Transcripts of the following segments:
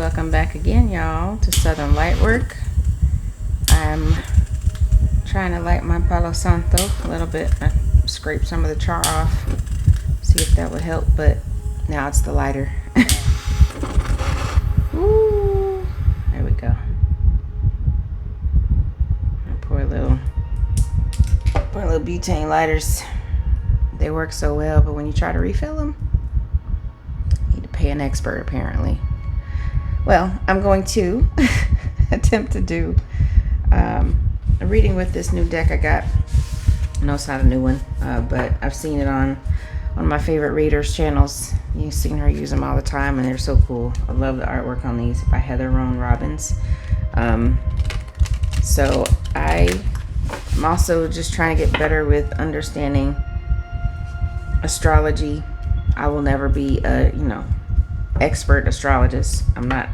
Welcome back again, y'all, to Southern Lightwork. I'm trying to light my Palo Santo a little bit. I scraped some of the char off, see if that would help, but now it's the lighter. Ooh, there we go. Poor little butane lighters. They work so well, but when you try to refill them, you need to pay an expert apparently. Well, I'm going to attempt to do a reading with this new deck I got. No, it's not a new one, but I've seen it on one of my favorite readers' channels. You've seen her use them all the time, and they're so cool. I love the artwork on these by Heather Roan Robbins. So I'm also just trying to get better with understanding astrology. I will never be a, expert astrologist. I'm not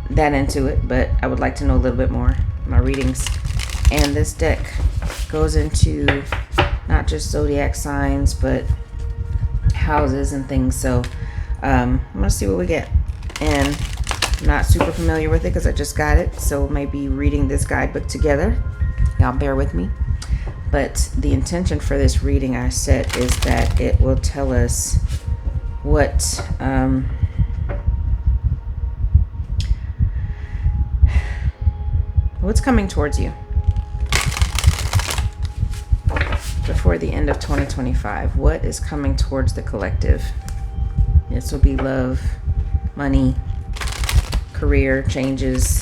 that into it, but I would like to know a little bit more in my readings. And this deck goes into not just zodiac signs, but houses and things. So I'm gonna see what we get. And I'm not super familiar with it because I just got it, so maybe reading this guidebook together. Y'all bear with me. But the intention for this reading I set is that it will tell us what's coming towards you before the end of 2025. What is coming towards the collective? This will be love, money, career changes,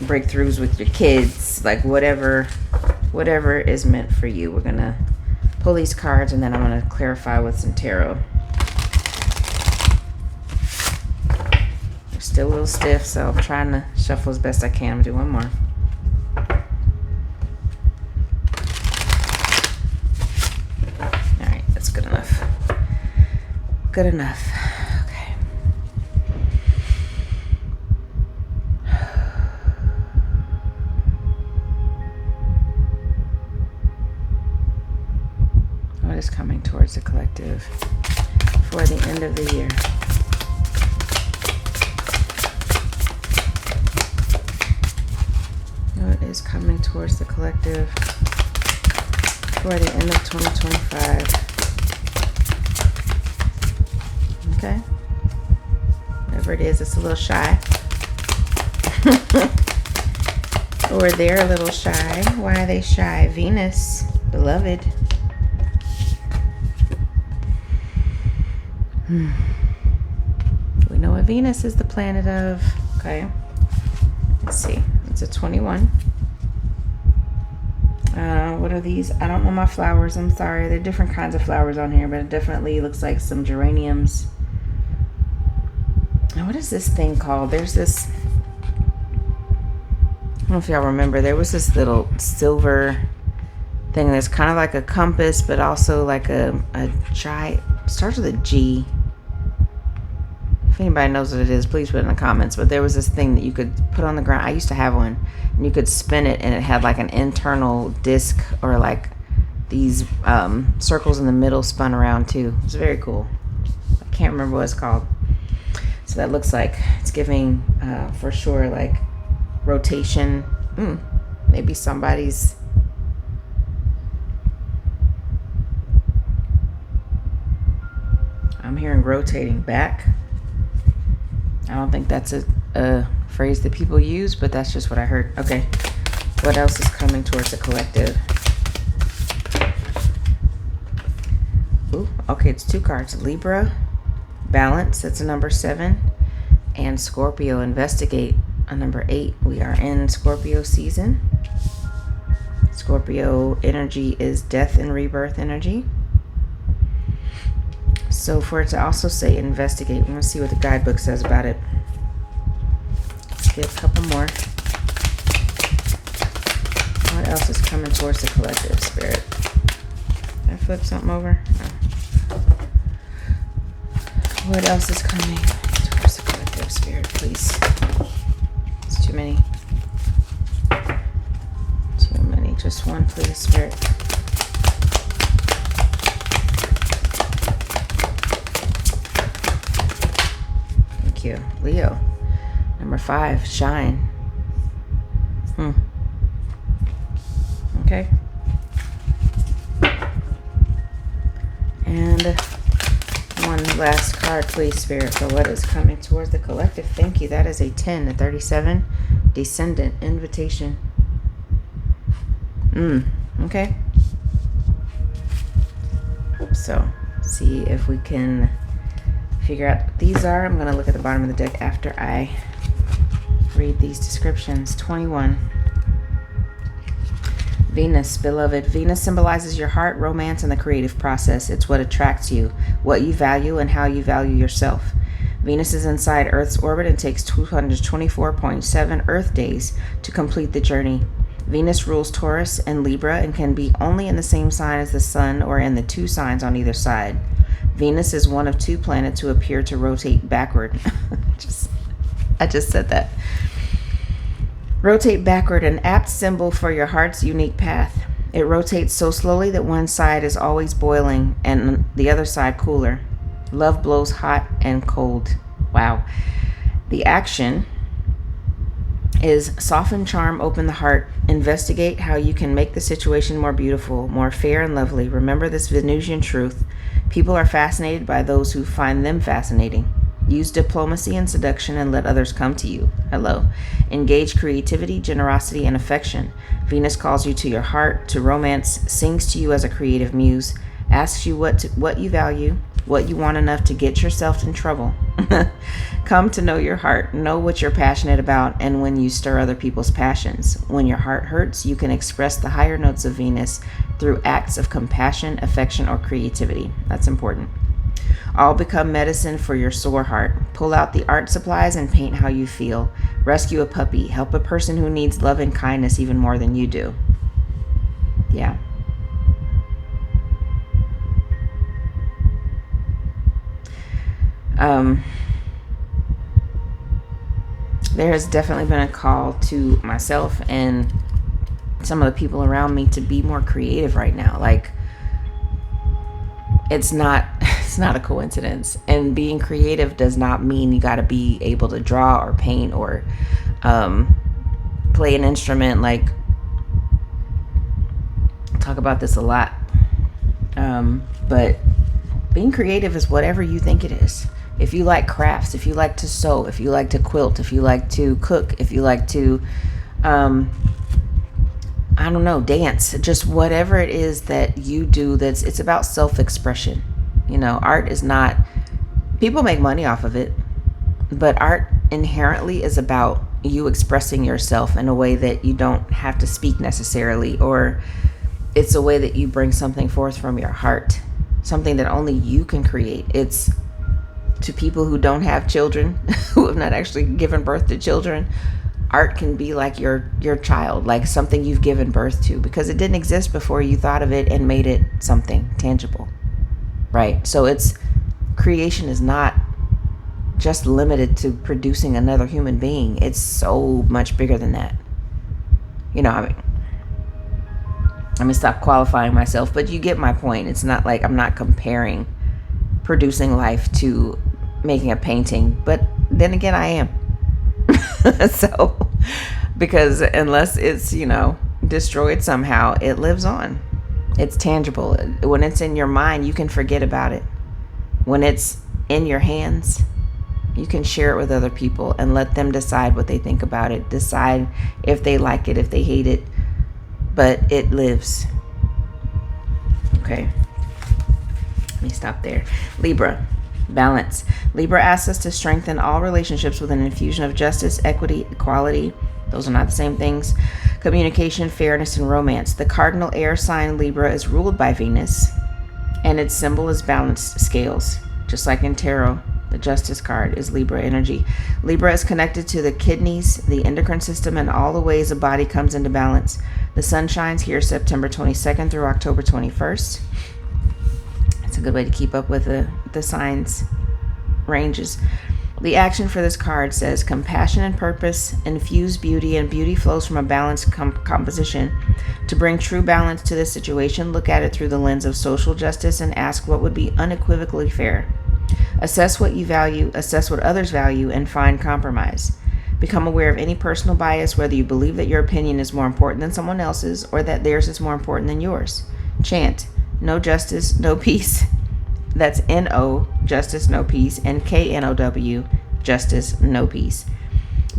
breakthroughs with your kids, like whatever is meant for you. We're gonna pull these cards, and then I'm gonna clarify with some tarot. They're still a little stiff, so I'm trying to shuffle as best I can. I'm gonna do one more. All right, that's good enough. Good enough. Okay. What is coming towards the collective for the end of the year? What is coming towards the collective for the end of 2025? Okay. Whatever it is, it's a little shy. Or they're a little shy. Why are they shy? Venus, beloved. We know what Venus is the planet of. Okay. Let's see. It's a 21. What are these? I don't know my flowers. I'm sorry. There are different kinds of flowers on here, but it definitely looks like some geraniums. And what is this thing called? There's this, I don't know if y'all remember, there was this little silver thing that's kind of like a compass, but also like a giant, starts with a G. If anybody knows what it is, please put it in the comments. But there was this thing that you could put on the ground. I used to have one, and you could spin it, and it had like an internal disc, or like these circles in the middle spun around too. It's very cool. I can't remember what it's called. So that looks like it's giving for sure like rotation. Maybe somebody's I'm hearing rotating back. I don't think that's a phrase that people use, but that's just what I heard. Okay. What else is coming towards the collective? Ooh, okay, it's two cards. Libra, balance, that's a number 7. And Scorpio, investigate, a number 8. We are in Scorpio season. Scorpio energy is death and rebirth energy. So for it to also say investigate, we're going to see what the guidebook says about it. Let's get a couple more. What else is coming towards the collective, Spirit? Did I flip something over? No. What else is coming towards the collective, Spirit, please? It's too many. Too many. Just one, please, Spirit. you. Leo. Number 5, shine. Okay. And one last card, please, Spirit, for what is coming towards the collective. Thank you. That is a 10, a 37. Descendant. Invitation. Okay. So, see if we can figure out what these are. I'm going to look at the bottom of the deck after I read these descriptions. 21. Venus, beloved. Venus symbolizes your heart, romance, and the creative process. It's what attracts you, what you value, and how you value yourself. Venus is inside Earth's orbit and takes 224.7 Earth days to complete the journey. Venus rules Taurus and Libra and can be only in the same sign as the Sun or in the 2 signs on either side. Venus is one of 2 planets who appear to rotate backward. I just said that. Rotate backward, an apt symbol for your heart's unique path. It rotates so slowly that one side is always boiling and the other side cooler. Love blows hot and cold. Wow. The action is soften, charm, open the heart. Investigate how you can make the situation more beautiful, more fair and lovely. Remember this Venusian truth. People are fascinated by those who find them fascinating. Use diplomacy and seduction and let others come to you. Hello. Engage creativity, generosity, and affection. Venus calls you to your heart, to romance, sings to you as a creative muse, asks you what you value, what you want enough to get yourself in trouble. Come to know your heart, know what you're passionate about, and when you stir other people's passions. When your heart hurts, you can express the higher notes of Venus through acts of compassion, affection, or creativity. That's important. All become medicine for your sore heart. Pull out the art supplies and paint how you feel. Rescue a puppy. Help a person who needs love and kindness even more than you do. Yeah. There has definitely been a call to myself and some of the people around me to be more creative right now. Like, it's not a coincidence. And being creative does not mean you got to be able to draw or paint or play an instrument. Like, I talk about this a lot. But being creative is whatever you think it is. If you like crafts, if you like to sew, if you like to quilt, if you like to cook, if you like to, dance, just whatever it is that you do, it's about self-expression. You know, art is not, people make money off of it, but art inherently is about you expressing yourself in a way that you don't have to speak necessarily, or it's a way that you bring something forth from your heart, something that only you can create. It's to people who don't have children, who have not actually given birth to children. Art can be like your child, like something you've given birth to, because it didn't exist before you thought of it and made it something tangible, right? So creation is not just limited to producing another human being. It's so much bigger than that. You know, I'm gonna stop qualifying myself, but you get my point. It's not like I'm not comparing producing life to making a painting, but then again, I am. So, because unless it's, destroyed somehow, it lives on. It's tangible. When it's in your mind, you can forget about it. When it's in your hands, you can share it with other people and let them decide what they think about it, decide if they like it, if they hate it, but it lives. Okay. Let me stop there. Libra, balance. Libra asks us to strengthen all relationships with an infusion of justice, equity, equality. Those are not the same things. Communication, fairness, and romance. The cardinal air sign Libra is ruled by Venus, and its symbol is balanced scales. Just like in tarot, the justice card is Libra energy. Libra is connected to the kidneys, the endocrine system, and all the ways the body comes into balance. The sun shines here September 22nd through October 21st. It's a good way to keep up with the signs ranges. The action for this card says compassion and purpose infuse beauty, and beauty flows from a balanced composition. To bring true balance to this situation, look at it through the lens of social justice and ask what would be unequivocally fair. Assess what you value, assess what others value, and find compromise. Become aware of any personal bias, whether you believe that your opinion is more important than someone else's or that theirs is more important than yours. Chant, no justice, no peace. That's N-O, justice, no peace, and K-N-O-W, justice, no peace.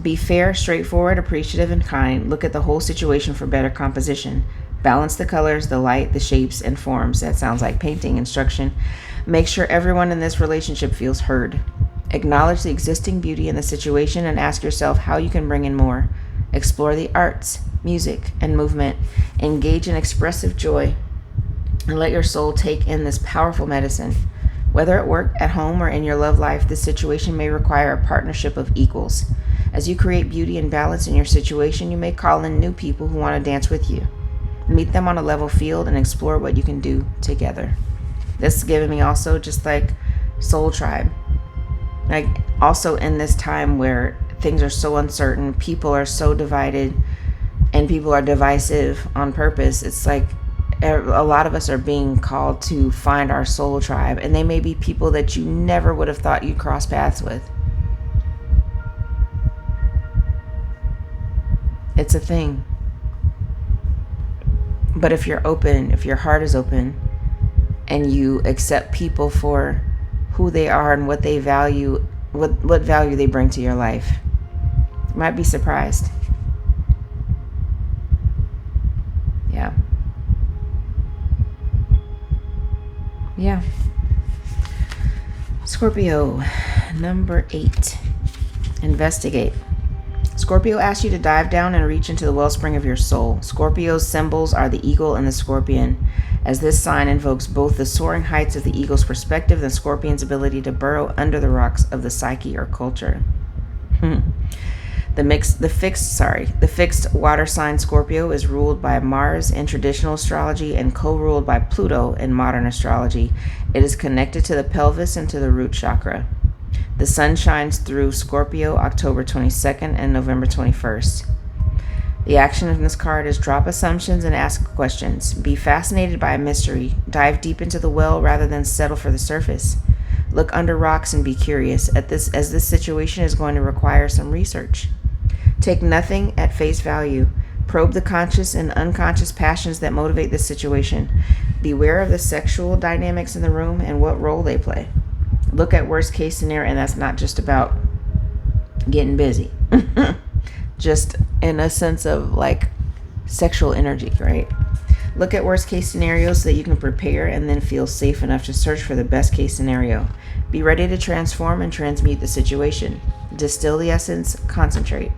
Be fair, straightforward, appreciative, and kind. Look at the whole situation for better composition. Balance the colors, the light, the shapes, and forms. That sounds like painting instruction. Make sure everyone in this relationship feels heard. Acknowledge the existing beauty in the situation and ask yourself how you can bring in more. Explore the arts, music, and movement. Engage in expressive joy and let your soul take in this powerful medicine. Whether at work, at home, or in your love life, this situation may require a partnership of equals. As you create beauty and balance in your situation, you may call in new people who want to dance with you. Meet them on a level field and explore what you can do together. This is giving me also just like soul tribe. Like also in this time where things are so uncertain, people are so divided, and people are divisive on purpose. It's like a lot of us are being called to find our soul tribe, and they may be people that you never would have thought you'd cross paths with. It's a thing. But if you're open, if your heart is open, and you accept people for who they are and what they value, what value they bring to your life, you might be surprised. Yeah. Yeah. Scorpio, number 8. Investigate. Scorpio asks you to dive down and reach into the wellspring of your soul. Scorpio's symbols are the eagle and the scorpion, as this sign invokes both the soaring heights of the eagle's perspective and scorpion's ability to burrow under the rocks of the psyche or culture. The fixed water sign Scorpio is ruled by Mars in traditional astrology and co-ruled by Pluto in modern astrology. It is connected to the pelvis and to the root chakra. The sun shines through Scorpio October 22nd and November 21st. The action of this card is drop assumptions and ask questions. Be fascinated by a mystery. Dive deep into the well rather than settle for the surface. Look under rocks and be curious, as this situation is going to require some research. Take nothing at face value. Probe the conscious and unconscious passions that motivate this situation. Beware of the sexual dynamics in the room and what role they play. Look at worst case scenario, and that's not just about getting busy. Just in a sense of like sexual energy, right? Look at worst case scenarios so that you can prepare and then feel safe enough to search for the best case scenario. Be ready to transform and transmute the situation. Distill the essence, concentrate.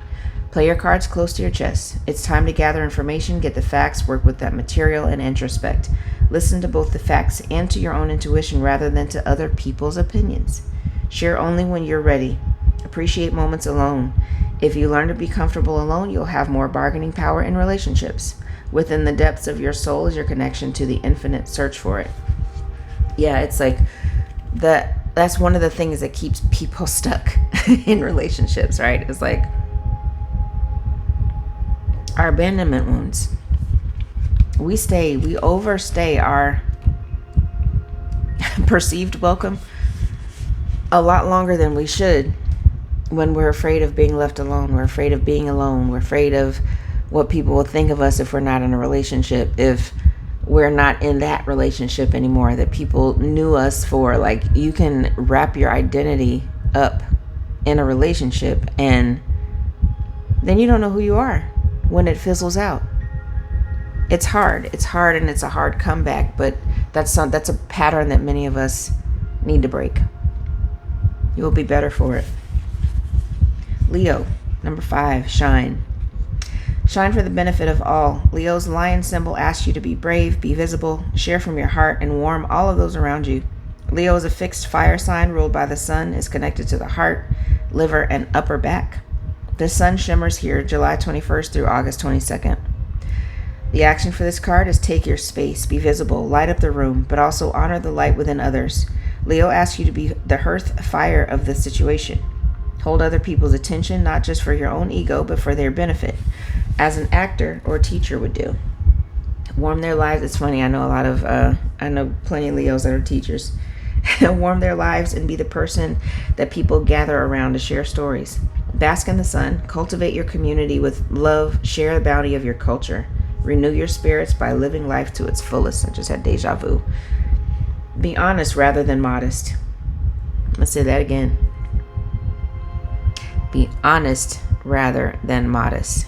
Play your cards close to your chest. It's time to gather information, get the facts, work with that material, and introspect. Listen to both the facts and to your own intuition rather than to other people's opinions. Share only when you're ready. Appreciate moments alone. If you learn to be comfortable alone, you'll have more bargaining power in relationships. Within the depths of your soul is your connection to the infinite. Search for it. Yeah, it's like that's one of the things that keeps people stuck in relationships, right? It's like our abandonment wounds. We overstay our perceived welcome a lot longer than we should when we're afraid of being left alone. We're afraid of being alone. We're afraid of what people will think of us if we're not in a relationship, if we're not in that relationship anymore, that people knew us for. Like, you can wrap your identity up in a relationship and then you don't know who you are when it fizzles out. It's hard and it's a hard comeback, but that's a pattern that many of us need to break. You will be better for it. Leo, number 5, shine. Shine for the benefit of all. Leo's lion symbol asks you to be brave, be visible, share from your heart, and warm all of those around you. Leo is a fixed fire sign ruled by the sun, is connected to the heart, liver, and upper back. The sun shimmers here July 21st through August 22nd. The action for this card is take your space, be visible, light up the room, but also honor the light within others. Leo asks you to be the hearth fire of the situation. Hold other people's attention, not just for your own ego, but for their benefit, as an actor or teacher would do. Warm their lives. It's funny, I know plenty of Leos that are teachers, Warm their lives and be the person that people gather around to share stories. Bask in the sun, cultivate your community with love, share the bounty of your culture. Renew your spirits by living life to its fullest. I just had deja vu. Be honest rather than modest. Let's say that again. Be honest rather than modest.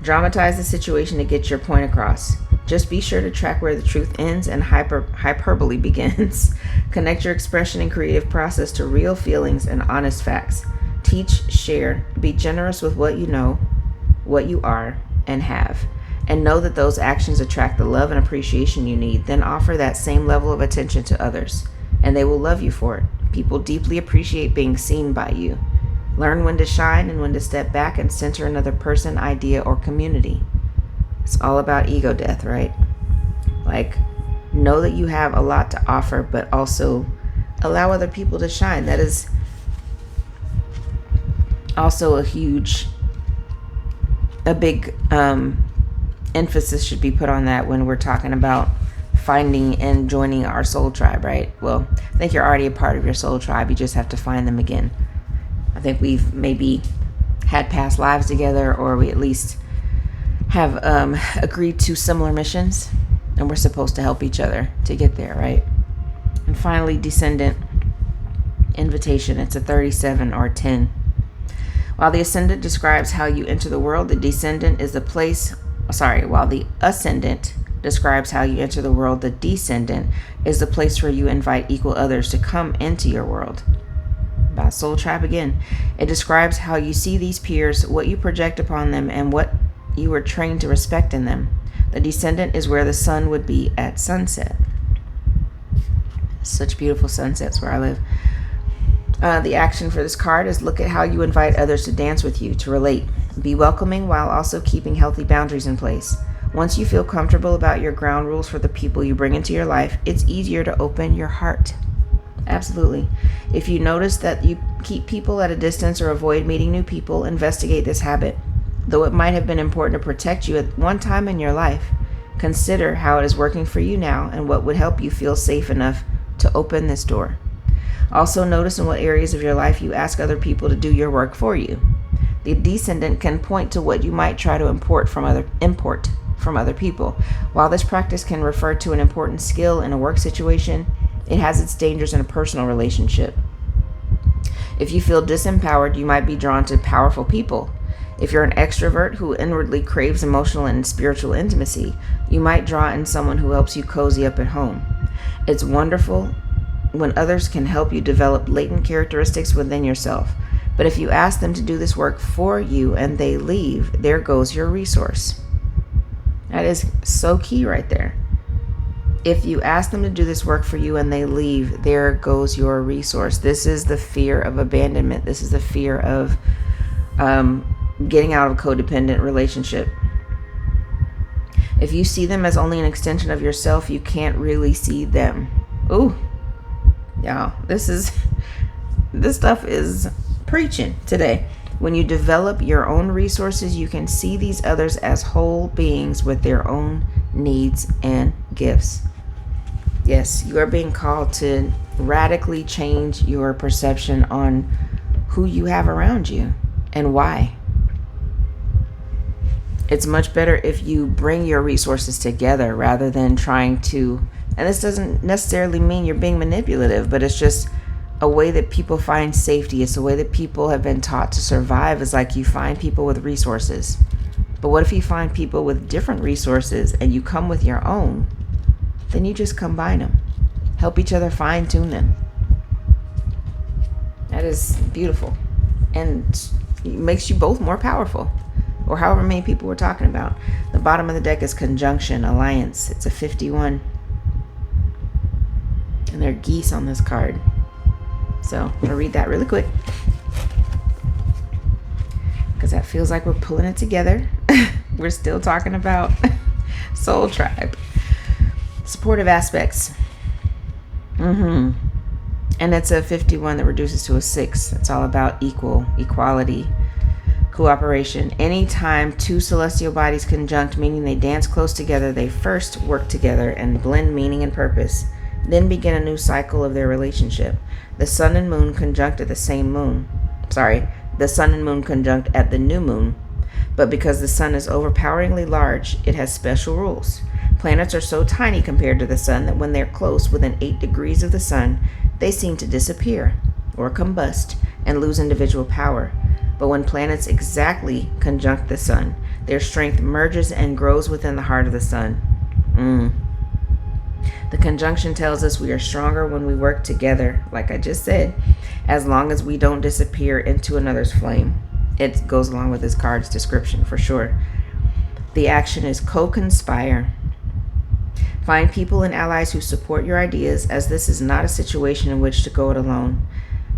Dramatize the situation to get your point across. Just be sure to track where the truth ends and hyperbole begins. Connect your expression and creative process to real feelings and honest facts. Teach, share, be generous with what you know, what you are, and have. And know that those actions attract the love and appreciation you need. Then offer that same level of attention to others, and they will love you for it. People deeply appreciate being seen by you. Learn when to shine and when to step back and center another person, idea, or community. It's all about ego death, right? Like, know that you have a lot to offer, but also allow other people to shine. That is also a big emphasis should be put on that when we're talking about finding and joining our soul tribe, right? Well, I think you're already a part of your soul tribe. You just have to find them again. I think we've maybe had past lives together, or we at least have agreed to similar missions, and we're supposed to help each other to get there, right? And finally, descendant invitation. It's a 37 or 10. While the ascendant describes how you enter the world, the descendant is the place. While the ascendant describes how you enter the world, the descendant is the place where you invite equal others to come into your world. About soul tribe again. It describes how you see these peers, what you project upon them, and what you were trained to respect in them. The descendant is where the sun would be at sunset. Such beautiful sunsets where I live. The action for this card is look at how you invite others to dance with you, to relate. Be welcoming while also keeping healthy boundaries in place. Once you feel comfortable about your ground rules for the people you bring into your life, it's easier to open your heart. Absolutely. If you notice that you keep people at a distance or avoid meeting new people, investigate this habit. Though it might have been important to protect you at one time in your life, consider how it is working for you now and what would help you feel safe enough to open this door. Also notice in what areas of your life you ask other people to do your work for you. The descendant can point to what you might try to import from other people. While this practice can refer to an important skill in a work situation, it has its dangers in a personal relationship. If you feel disempowered, you might be drawn to powerful people. If you're an extrovert who inwardly craves emotional and spiritual intimacy, you might draw in someone who helps you cozy up at home. It's wonderful when others can help you develop latent characteristics within yourself. But if you ask them to do this work for you and they leave, there goes your resource. That is so key right there. If you ask them to do this work for you and they leave, there goes your resource. This is the fear of abandonment. This is the fear of getting out of a codependent relationship. If you see them as only an extension of yourself, you can't really see them. Ooh, y'all, this stuff is preaching today. When you develop your own resources, you can see these others as whole beings with their own needs and gifts. Yes, you are being called to radically change your perception on who you have around you and why. It's much better if you bring your resources together rather than trying to, and this doesn't necessarily mean you're being manipulative, but it's just a way that people find safety. It's a way that people have been taught to survive, is like you find people with resources. But what if you find people with different resources and you come with your own? Then you just combine them. Help each other fine tune them. That is beautiful. And it makes you both more powerful. Or however many people we're talking about. The bottom of the deck is conjunction, alliance. It's a 51. And there are geese on this card. So I'm going to read that really quick, because that feels like we're pulling it together. We're still talking about soul tribe. Supportive aspects. And it's a 51 that reduces to a 6. It's all about equality. Cooperation. Anytime two celestial bodies conjunct, meaning they dance close together, they first work together and blend meaning and purpose, then begin a new cycle of their relationship. The sun and moon conjunct at the same moon. The sun and moon conjunct at the new moon. But because the sun is overpoweringly large, it has special rules. Planets are so tiny compared to the sun that when they're close, within 8 degrees of the sun, they seem to disappear or combust and lose individual power. But when planets exactly conjunct the sun, their strength merges and grows within the heart of the sun. The conjunction tells us we are stronger when we work together, like I just said, as long as we don't disappear into another's flame. It goes along with this card's description for sure. The action is co-conspire. Find people and allies who support your ideas, as this is not a situation in which to go it alone.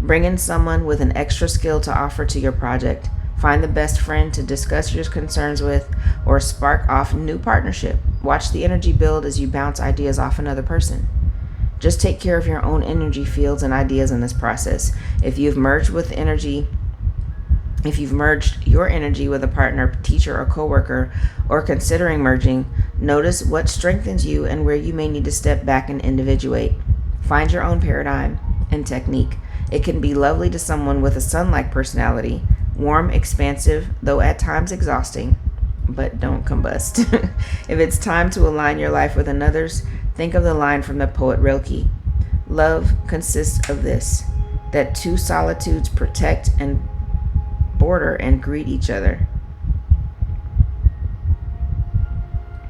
Bring in someone with an extra skill to offer to your project. Find the best friend to discuss your concerns with, or spark off new partnership. Watch the energy build as you bounce ideas off another person. Just take care of your own energy fields and ideas in this process. If you've merged your energy with a partner, teacher, or coworker, or considering merging, notice what strengthens you and where you may need to step back and individuate. Find your own paradigm and technique. It can be lovely to someone with a sun-like personality, warm, expansive, though at times exhausting, but don't combust. If it's time to align your life with another's, think of the line from the poet Rilke. Love consists of this, that two solitudes protect and border and greet each other.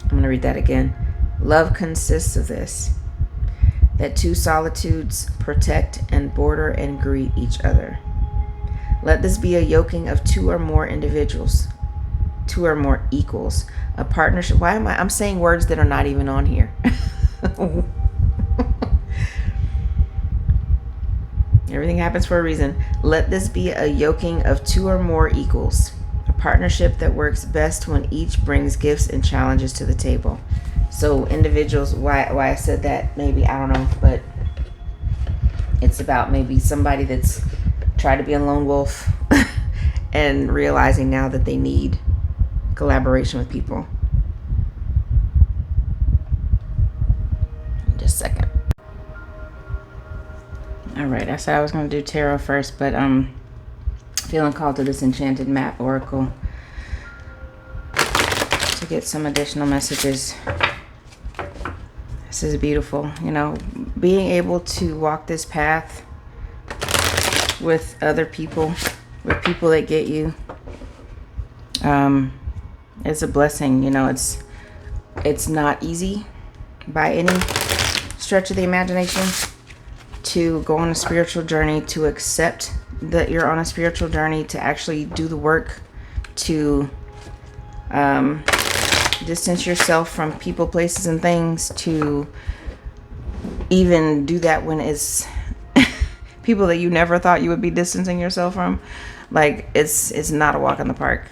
I'm going to read that again. Love consists of this, that two solitudes protect and border and greet each other. Let this be a yoking of two or more individuals, two or more equals, a partnership. I'm saying words that are not even on here. Everything happens for a reason. Let this be a yoking of two or more equals, a partnership that works best when each brings gifts and challenges to the table. So individuals, why I said that, maybe, I don't know, but it's about maybe somebody that's tried to be a lone wolf and realizing now that they need collaboration with people. Just a second. All right, I said I was going to do tarot first, but I'm feeling called to this Enchanted Map Oracle to get some additional messages. This is beautiful. You know, being able to walk this path with other people, with people that get you, it's a blessing. You know, it's not easy by any stretch of the imagination to go on a spiritual journey, to accept that you're on a spiritual journey, to actually do the work, to distance yourself from people, places, and things, to even do that when it's people that you never thought you would be distancing yourself from. Like, it's not a walk in the park,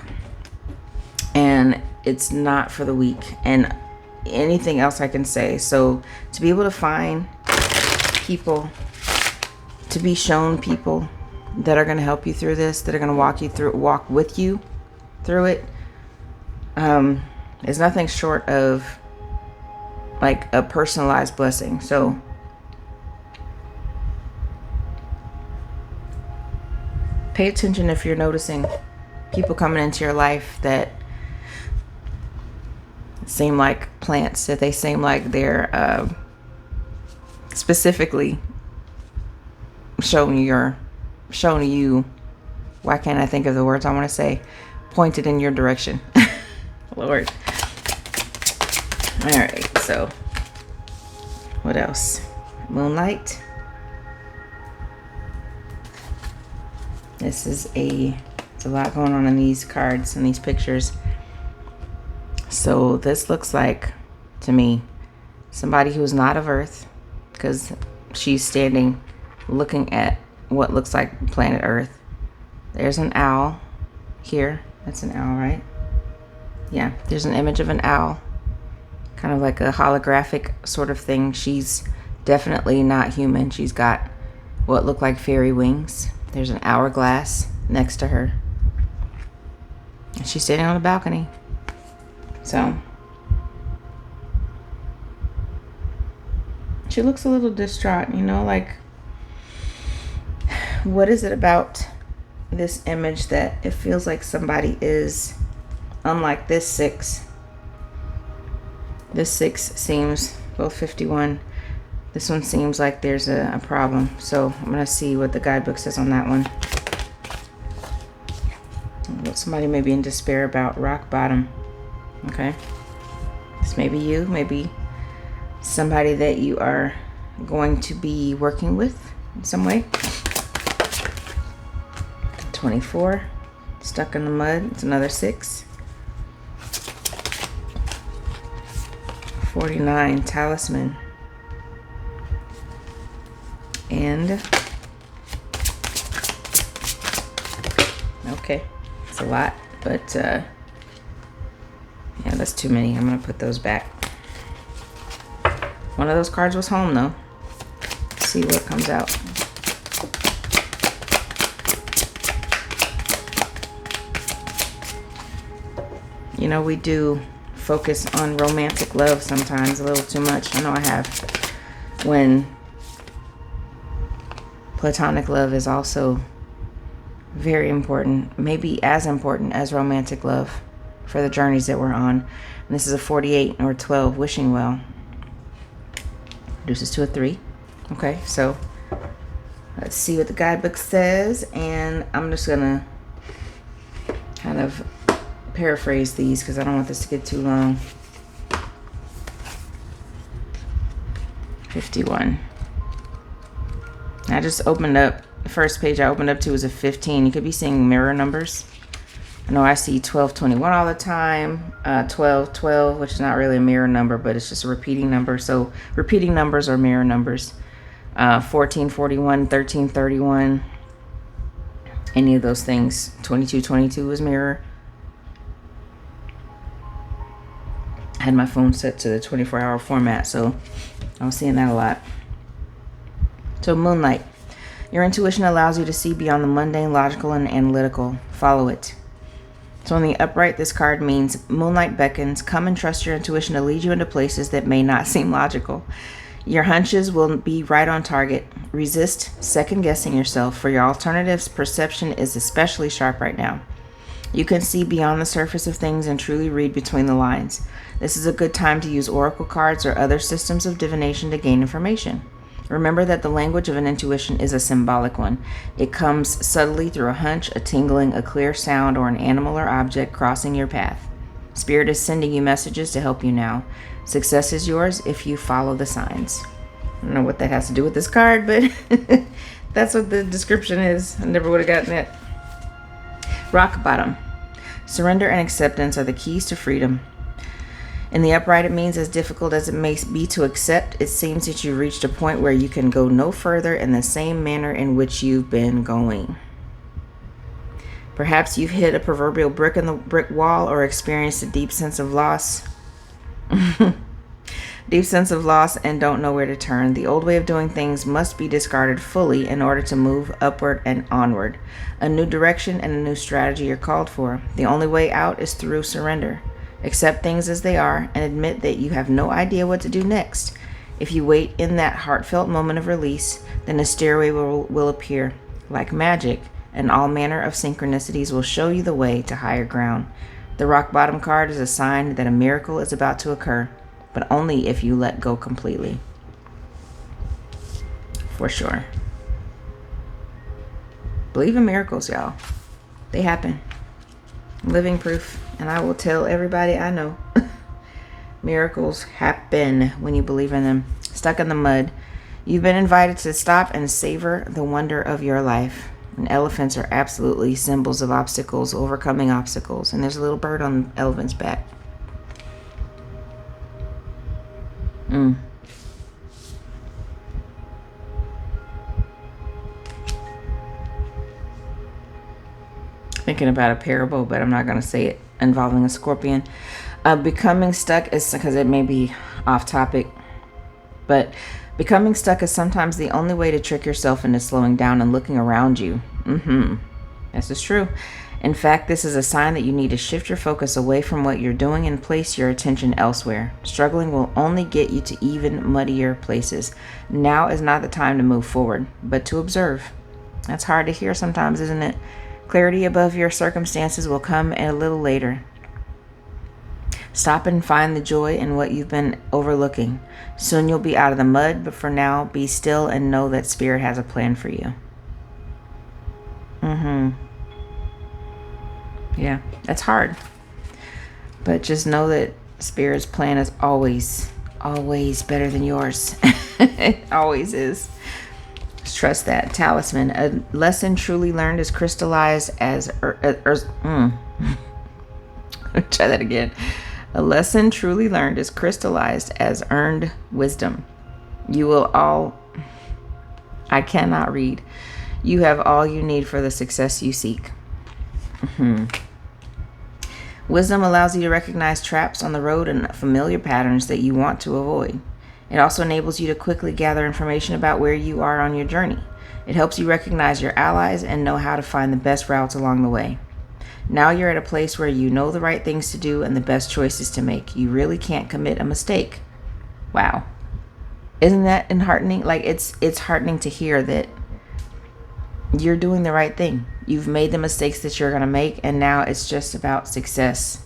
and it's not for the weak, and anything else I can say. So to be able to find people, to be shown people that are going to help you through this, that are going to walk with you through it, is nothing short of like a personalized blessing. So pay attention if you're noticing people coming into your life that seem like plants, that they seem like they're specifically showing you, why can't I think of the words I want to say, pointed in your direction. Lord. All right, so what else? Moonlight. It's a lot going on in these cards and these pictures. So this looks like, to me, somebody who's not of Earth, because she's standing looking at what looks like planet Earth. There's an owl here. That's an owl, right? Yeah, there's an image of an owl, kind of like a holographic sort of thing. She's definitely not human. She's got what look like fairy wings. There's an hourglass next to her. She's standing on the balcony. So she looks a little distraught, you know, like, what is it about this image that it feels like somebody is, unlike this 6. This 6 seems, both 51, this one seems like there's a problem. So I'm going to see what the guidebook says on that one. Somebody may be in despair about rock bottom. Okay. This may be you, maybe somebody that you are going to be working with in some way. 24, stuck in the mud. It's another 6. 49, talisman. And okay, it's a lot, but yeah, that's too many. I'm gonna put those back. One of those cards was home though. Let's see what comes out. You know, we do focus on romantic love sometimes a little too much. I know I have. When platonic love is also very important, maybe as important as romantic love for the journeys that we're on. And this is a 48 or 12, wishing well. Reduces to a 3. Okay, so let's see what the guidebook says, and I'm just gonna kind of paraphrase these because I don't want this to get too long. 51. I just opened up, the first page I opened up to was a 15. You could be seeing mirror numbers. I know I see 1221 all the time, 1212, which is not really a mirror number, but it's just a repeating number. So repeating numbers are mirror numbers. 1441, 1331, any of those things. 2222 is mirror. I had my phone set to the 24-hour format, so I was seeing that a lot. So moonlight. Your intuition allows you to see beyond the mundane, logical, and analytical. Follow it. So in the upright, this card means moonlight beckons. Come and trust your intuition to lead you into places that may not seem logical. Your hunches will be right on target. Resist second-guessing yourself, for your alternative's perception is especially sharp right now. You can see beyond the surface of things and truly read between the lines. This is a good time to use oracle cards or other systems of divination to gain information. Remember that the language of an intuition is a symbolic one. It comes subtly through a hunch, a tingling, a clear sound, or an animal or object crossing your path. Spirit is sending you messages to help you now. Success is yours if you follow the signs. I don't know what that has to do with this card, but that's what the description is. I never would have gotten it. Rock bottom. Surrender and acceptance are the keys to freedom. In the upright, it means as difficult as it may be to accept, it seems that you've reached a point where you can go no further in the same manner in which you've been going. Perhaps you've hit a proverbial brick in the brick wall or experienced a deep sense of loss. Deep sense of loss and don't know where to turn. The old way of doing things must be discarded fully in order to move upward and onward. A new direction and a new strategy are called for. The only way out is through surrender. Accept things as they are and admit that you have no idea what to do next. If you wait in that heartfelt moment of release, then a stairway will appear. Like magic, and all manner of synchronicities will show you the way to higher ground. The rock bottom card is a sign that a miracle is about to occur, but only if you let go completely. For sure. Believe in miracles, y'all. They happen. Living proof. And I will tell everybody I know. Miracles happen when you believe in them. Stuck in the mud. You've been invited to stop and savor the wonder of your life. And elephants are absolutely symbols of obstacles, overcoming obstacles. And there's a little bird on the elephant's back. Thinking about a parable, but I'm not going to say it, involving a scorpion. Becoming stuck is, because it may be off topic, but becoming stuck is sometimes the only way to trick yourself into slowing down and looking around you. This is true. In fact, this is a sign that you need to shift your focus away from what you're doing and place your attention elsewhere. Struggling will only get you to even muddier places. Now is not the time to move forward, but to observe. That's hard to hear sometimes, isn't it? Clarity above your circumstances will come a little later. Stop and find the joy in what you've been overlooking. Soon you'll be out of the mud, but for now, be still and know that Spirit has a plan for you. Yeah, that's hard. But just know that Spirit's plan is always better than yours. It always is. Just trust that. Talisman. A lesson truly learned is crystallized as... Try that again. A lesson truly learned is crystallized as earned wisdom. You will all... I cannot read. You have all you need for the success you seek. Wisdom allows you to recognize traps on the road and familiar patterns that you want to avoid. It also enables you to quickly gather information about where you are on your journey. It helps you recognize your allies and know how to find the best routes along the way. Now you're at a place where you know the right things to do and the best choices to make. You really can't commit a mistake. Wow. Isn't that enheartening? Like, it's heartening to hear that you're doing the right thing. You've made the mistakes that you're going to make, and now it's just about success.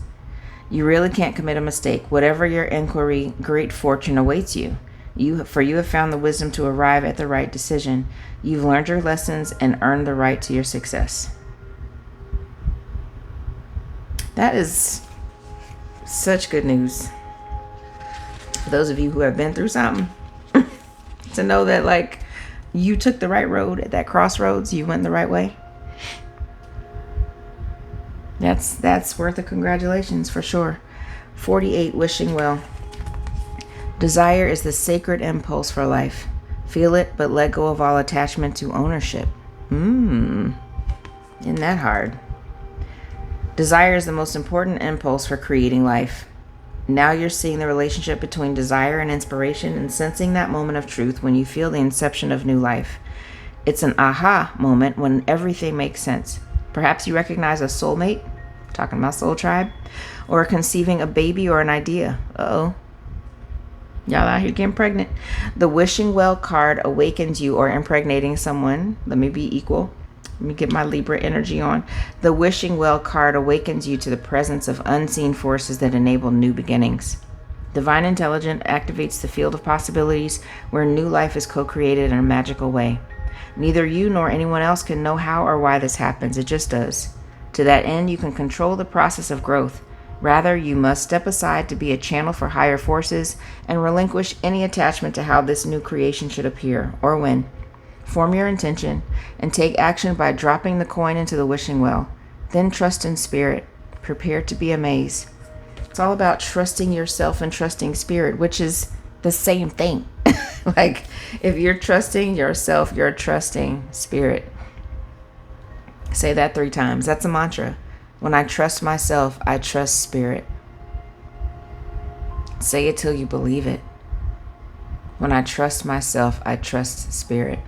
You really can't commit a mistake. Whatever your inquiry, great fortune awaits you. You have found the wisdom to arrive at the right decision. You've learned your lessons and earned the right to your success. That is such good news. For those of you who have been through something, to know that, like, you took the right road at that crossroads, you went the right way. That's worth a congratulations for sure. 48, wishing well. Desire is the sacred impulse for life. Feel it, but let go of all attachment to ownership. Isn't that hard? Desire is the most important impulse for creating life. Now you're seeing the relationship between desire and inspiration and sensing that moment of truth when you feel the inception of new life. It's an aha moment when everything makes sense. Perhaps you recognize a soulmate, talking about soul tribe, or conceiving a baby or an idea. Uh-oh. Y'all out here getting pregnant. The wishing well card awakens you or impregnating someone. Let me be equal. Let me get my Libra energy on. The wishing well card awakens you to the presence of unseen forces that enable new beginnings. Divine intelligence activates the field of possibilities where new life is co-created in a magical way. Neither you nor anyone else can know how or why this happens. It just does. To that end, you can control the process of growth. Rather, you must step aside to be a channel for higher forces and relinquish any attachment to how this new creation should appear or when. Form your intention and take action by dropping the coin into the wishing well. Then trust in Spirit. Prepare to be amazed. It's all about trusting yourself and trusting Spirit, which is the same thing. Like, if you're trusting yourself, you're trusting Spirit. Say that 3 times. That's a mantra. When I trust myself, I trust Spirit. Say it till you believe it. When I trust myself, I trust Spirit.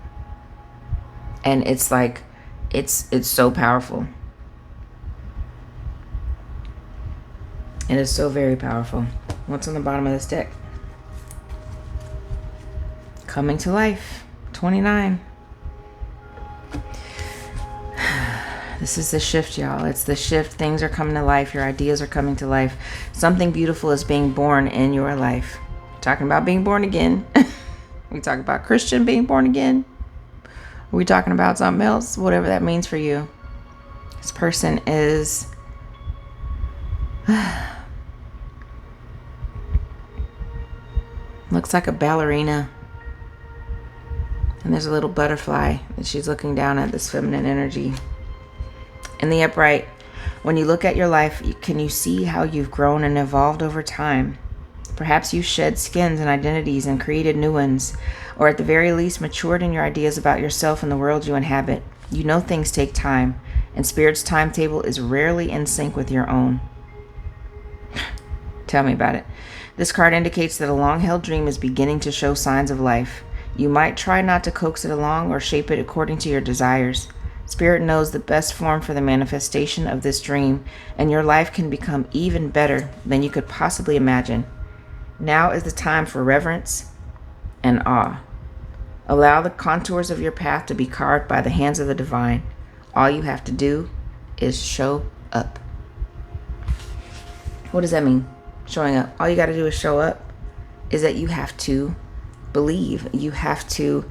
And it's like, it's so powerful. It is so very powerful. What's on the bottom of this deck? Coming to life. 29. This is the shift, y'all. It's the shift. Things are coming to life. Your ideas are coming to life. Something beautiful is being born in your life. We're talking about being born again. We talk about Christian being born again. Are we talking about something else? Whatever that means for you. This person is... looks like a ballerina. And there's a little butterfly that she's looking down at, this feminine energy. In the upright, when you look at your life, can you see how you've grown and evolved over time? Perhaps you shed skins and identities and created new ones, or at the very least matured in your ideas about yourself and the world you inhabit. You know things take time, and Spirit's timetable is rarely in sync with your own. Tell me about it. This card indicates that a long-held dream is beginning to show signs of life. You might try not to coax it along or shape it according to your desires. Spirit knows the best form for the manifestation of this dream, and your life can become even better than you could possibly imagine. Now is the time for reverence and awe. Allow the contours of your path to be carved by the hands of the divine. All you have to do is show up. What does that mean? Showing up. All you got to do is show up. Is that you have to believe. You have to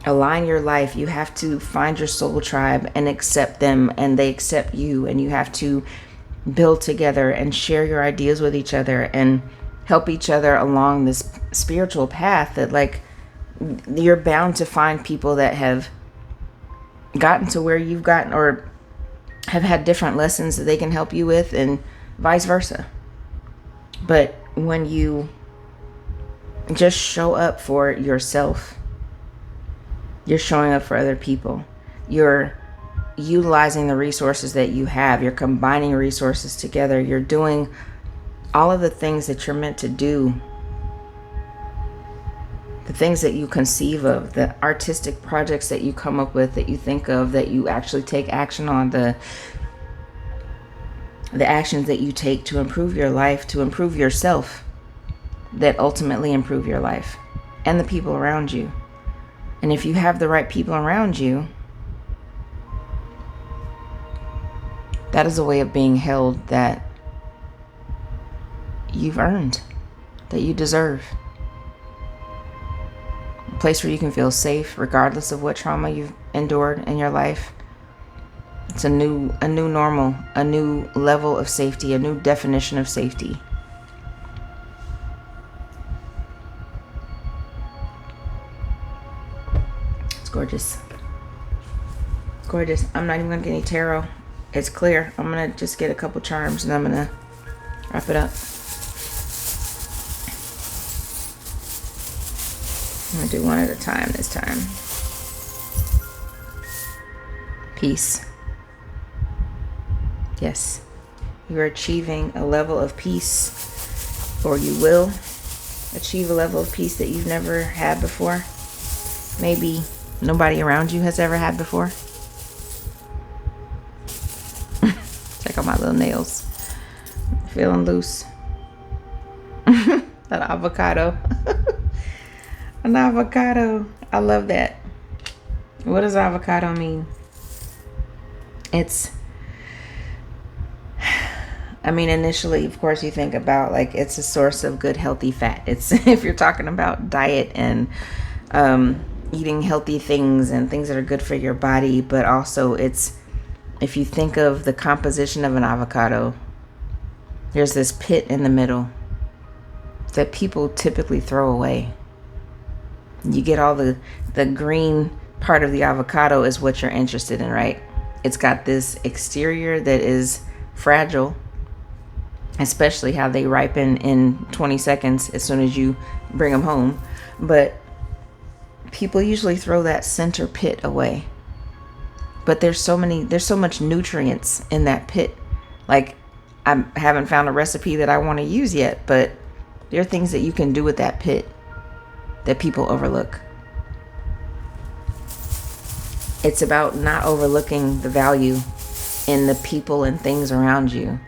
align your life. You have to find your soul tribe and accept them, and they accept you, and you have to build together and share your ideas with each other and help each other along this spiritual path that, like, you're bound to find people that have gotten to where you've gotten or have had different lessons that they can help you with, and vice versa. But when you just show up for yourself, you're showing up for other people. You're utilizing the resources that you have. You're combining resources together. You're doing all of the things that you're meant to do. The things that you conceive of, the artistic projects that you come up with, that you think of, that you actually take action on, the actions that you take to improve your life, to improve yourself, that ultimately improve your life and the people around you. And if you have the right people around you, that is a way of being held that you've earned, that you deserve. A place where you can feel safe regardless of what trauma you've endured in your life. It's a new normal, a new level of safety, a new definition of safety. It's gorgeous. Gorgeous. I'm not even going to get any tarot. It's clear. I'm going to just get a couple charms and I'm going to wrap it up. I'm going to do one at a time this time. Peace. Yes. You're achieving a level of peace, or you will achieve a level of peace that you've never had before. Maybe nobody around you has ever had before. Check out my little nails. Feeling loose. That avocado. An avocado. I love that. What does avocado mean? Initially, of course, you think about, like, it's a source of good, healthy fat. It's, if you're talking about diet and eating healthy things and things that are good for your body, but also it's, if you think of the composition of an avocado, there's this pit in the middle that people typically throw away. You get all the green part of the avocado is what you're interested in, right? It's got this exterior that is fragile, especially how they ripen in 20 seconds as soon as you bring them home. But people usually throw that center pit away. But there's so much nutrients in that pit. Like, I haven't found a recipe that I want to use yet, but there are things that you can do with that pit that people overlook. It's about not overlooking the value in the people and things around you.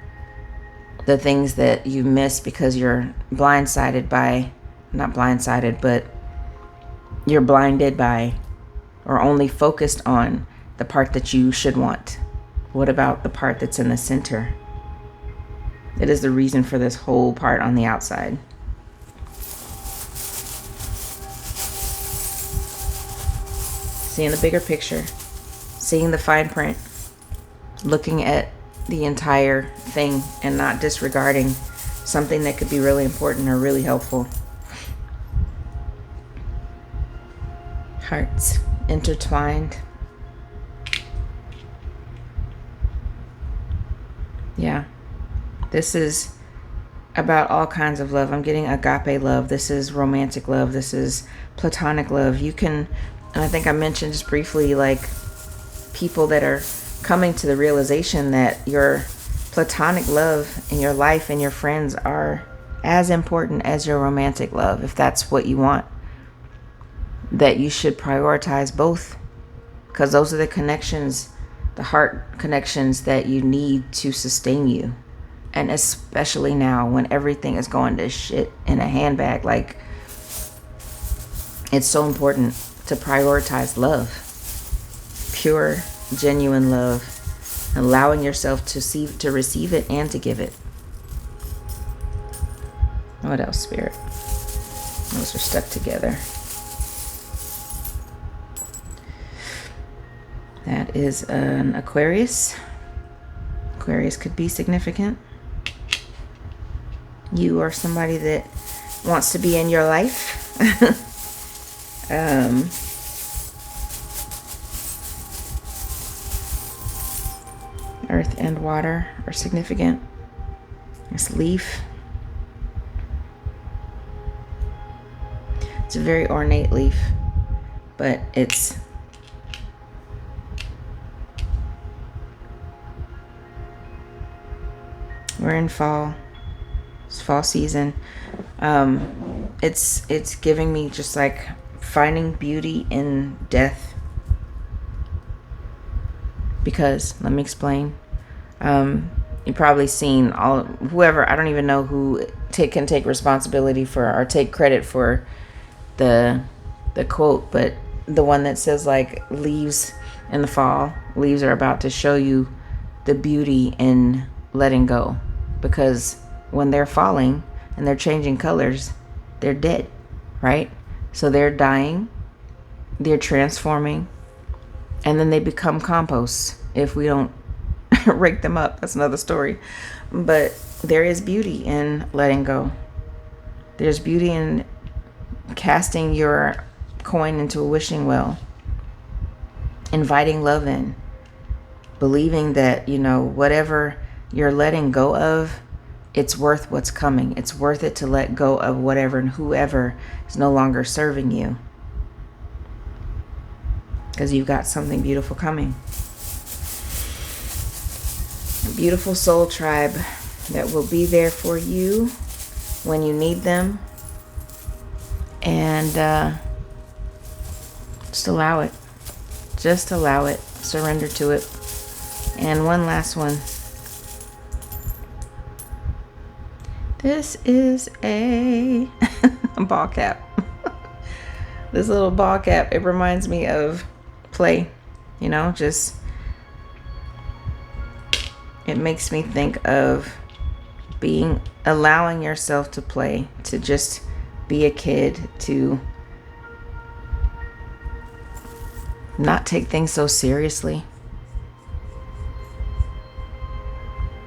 The things that you miss because you're blindsided by, not blindsided, but you're blinded by, or only focused on the part that you should want. What about the part that's in the center? It is the reason for this whole part on the outside. Seeing the bigger picture, seeing the fine print, looking at the entire thing and not disregarding something that could be really important or really helpful. Hearts intertwined. Yeah. This is about all kinds of love. I'm getting agape love. This is romantic love. This is platonic love. You can, and I think I mentioned just briefly, like, people that are coming to the realization that your platonic love in your life and your friends are as important as your romantic love, if that's what you want. That you should prioritize both. because those are the connections, the heart connections that you need to sustain you. And especially now when everything is going to shit in a handbag, like, it's so important to prioritize love, pure, genuine love, allowing yourself to receive it and to give it. What else, Spirit? Those are stuck together. That is an Aquarius. Aquarius could be significant. You are somebody that wants to be in your life. Earth and water are significant. This leaf. It's a very ornate leaf, but we're in fall. It's fall season. It's giving me just like finding beauty in death. Because, let me explain. You've probably seen whoever, I don't even know who can take responsibility for or take credit for the quote, but the one that says like leaves in the fall, leaves are about to show you the beauty in letting go. Because when they're falling and they're changing colors, they're dead, right? So they're dying, they're transforming, and then they become compost if we don't rake them up. That's another story. But there is beauty in letting go. There's beauty in casting your coin into a wishing well, inviting love in, believing that, whatever you're letting go of, it's worth what's coming. It's worth it to let go of whatever and whoever is no longer serving you. Because you've got something beautiful coming. A beautiful soul tribe that will be there for you when you need them. And just allow it. Just allow it. Surrender to it. And one last one. This is a ball cap. This little ball cap, it reminds me of play. Just, it makes me think of allowing yourself to play, to just be a kid, to not take things so seriously.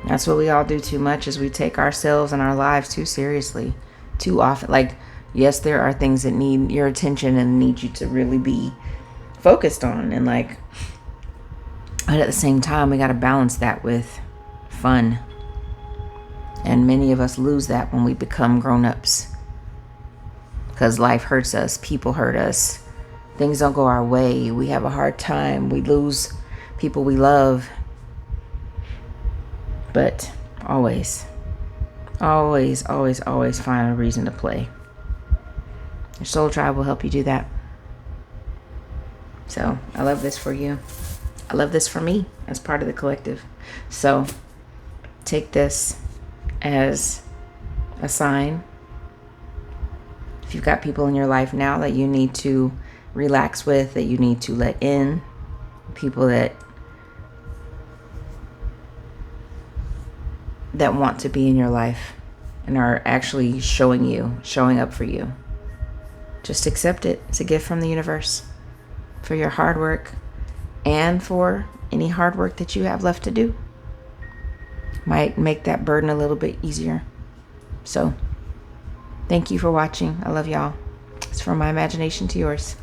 That's what we all do too much, is we take ourselves and our lives too seriously, too often. Like, yes, there are things that need your attention and need you to really be focused on. And but at the same time, we got to balance that with fun. And many of us lose that when we become grown-ups. Because life hurts us, people hurt us, things don't go our way, we have a hard time, we lose people we love. But always, always, always, always find a reason to play. Your soul tribe will help you do that. So I love this for you. I love this for me as part of the collective. So take this as a sign. If you've got people in your life now that you need to relax with, that you need to let in, people that want to be in your life and are actually showing up for you, just accept it. It's a gift from the universe for your hard work and for any hard work that you have left to do. Might make that burden a little bit easier. So thank you for watching. I love y'all. It's from my imagination to yours.